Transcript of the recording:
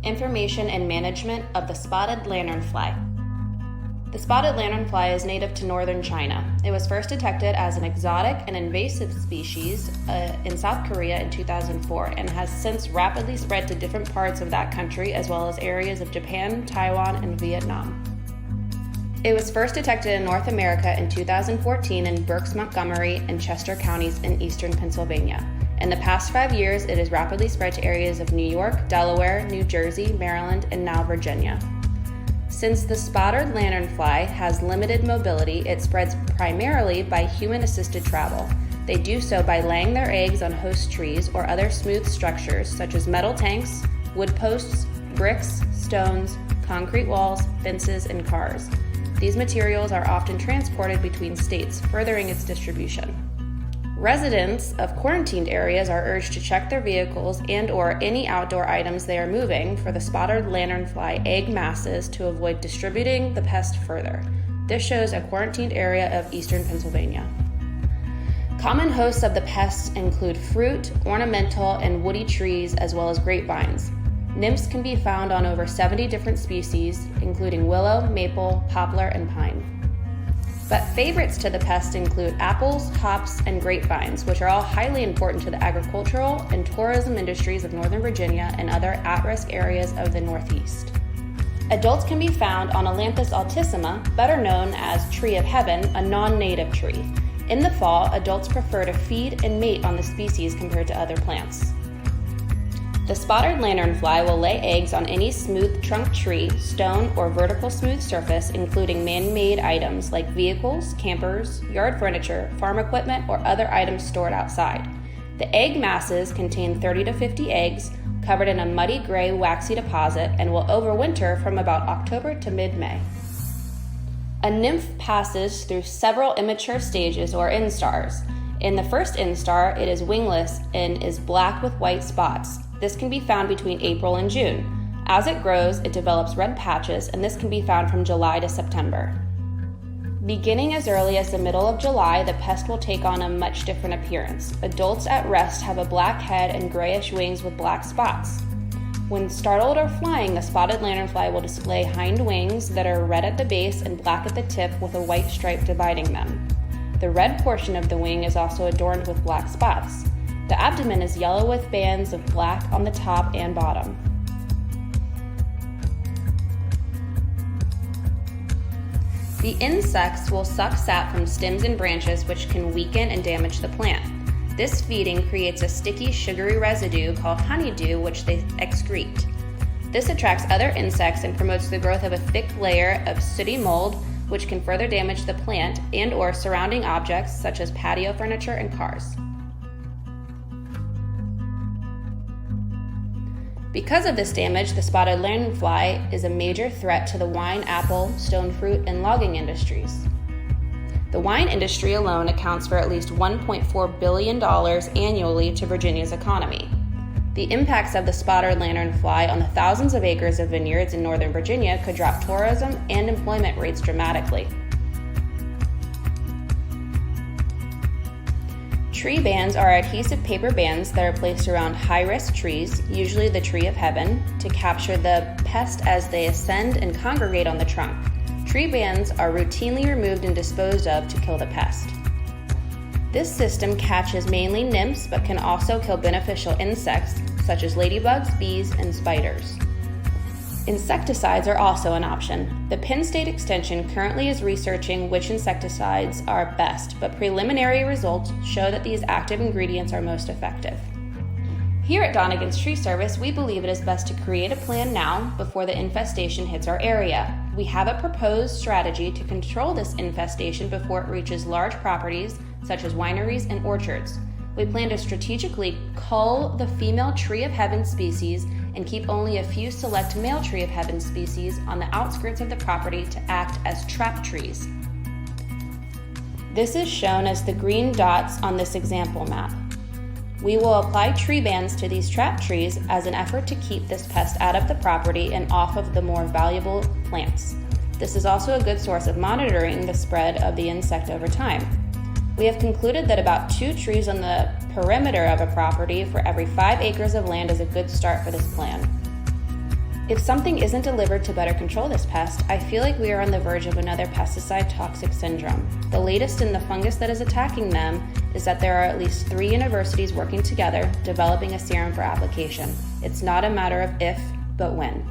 Information and management of the spotted lanternfly. The spotted lanternfly is native to northern China. It was first detected as an exotic and invasive species in South Korea in 2004 and has since rapidly spread to different parts of that country as well as areas of Japan, Taiwan, and Vietnam. It was first detected in North America in 2014 in Berks, Montgomery, and Chester counties in eastern Pennsylvania. In the past 5 years, it has rapidly spread to areas of New York, Delaware, New Jersey, Maryland, and now Virginia. Since the spotted lanternfly has limited mobility, it spreads primarily by human-assisted travel. They do so by laying their eggs on host trees or other smooth structures such as metal tanks, wood posts, bricks, stones, concrete walls, fences, and cars. These materials are often transported between states, furthering its distribution. Residents of quarantined areas are urged to check their vehicles and/or any outdoor items they are moving for the spotted lanternfly egg masses to avoid distributing the pest further. This shows a quarantined area of eastern Pennsylvania. Common hosts of the pests include fruit, ornamental, and woody trees, as well as grapevines. Nymphs can be found on over 70 different species, including willow, maple, poplar, and pine. But favorites to the pest include apples, hops, and grapevines, which are all highly important to the agricultural and tourism industries of Northern Virginia and other at-risk areas of the Northeast. Adults can be found on Ailanthus altissima, better known as tree of heaven, a non-native tree. In the fall, adults prefer to feed and mate on the species compared to other plants. The spotted lanternfly will lay eggs on any smooth trunk tree, stone, or vertical smooth surface, including man-made items like vehicles, campers, yard furniture, farm equipment, or other items stored outside. The egg masses contain 30 to 50 eggs, covered in a muddy gray waxy deposit, and will overwinter from about October to mid-May. A nymph passes through several immature stages or instars. In the first instar, it is wingless and is black with white spots. This can be found between April and June. As it grows, it develops red patches, and this can be found from July to September. Beginning as early as the middle of July, the pest will take on a much different appearance. Adults at rest have a black head and grayish wings with black spots. When startled or flying, the spotted lanternfly will display hind wings that are red at the base and black at the tip with a white stripe dividing them. The red portion of the wing is also adorned with black spots. The abdomen is yellow with bands of black on the top and bottom. The insects will suck sap from stems and branches, which can weaken and damage the plant. This feeding creates a sticky, sugary residue called honeydew, which they excrete. This attracts other insects and promotes the growth of a thick layer of sooty mold, which can further damage the plant and/or surrounding objects such as patio furniture and cars. Because of this damage, the spotted lanternfly is a major threat to the wine, apple, stone fruit, and logging industries. The wine industry alone accounts for at least $1.4 billion annually to Virginia's economy. The impacts of the spotted lanternfly on the thousands of acres of vineyards in Northern Virginia could drop tourism and employment rates dramatically. Tree bands are adhesive paper bands that are placed around high-risk trees, usually the tree of heaven, to capture the pest as they ascend and congregate on the trunk. Tree bands are routinely removed and disposed of to kill the pest. This system catches mainly nymphs but can also kill beneficial insects such as ladybugs, bees, and spiders. Insecticides are also an option. The Penn State Extension currently is researching which insecticides are best, but preliminary results show that these active ingredients are most effective. Here at Donegan's Tree Service, we believe it is best to create a plan now before the infestation hits our area. We have a proposed strategy to control this infestation before it reaches large properties such as wineries and orchards. We plan to strategically cull the female tree of heaven species and keep only a few select male tree of heaven species on the outskirts of the property to act as trap trees. This is shown as the green dots on this example map. We will apply tree bands to these trap trees as an effort to keep this pest out of the property and off of the more valuable plants. This is also a good source of monitoring the spread of the insect over time. We have concluded that about 2 trees on the perimeter of a property for every 5 acres of land is a good start for this plan. If something isn't delivered to better control this pest, I feel like we are on the verge of another pesticide toxic syndrome. The latest in the fungus that is attacking them is that there are at least 3 universities working together developing a serum for application. It's not a matter of if, but when.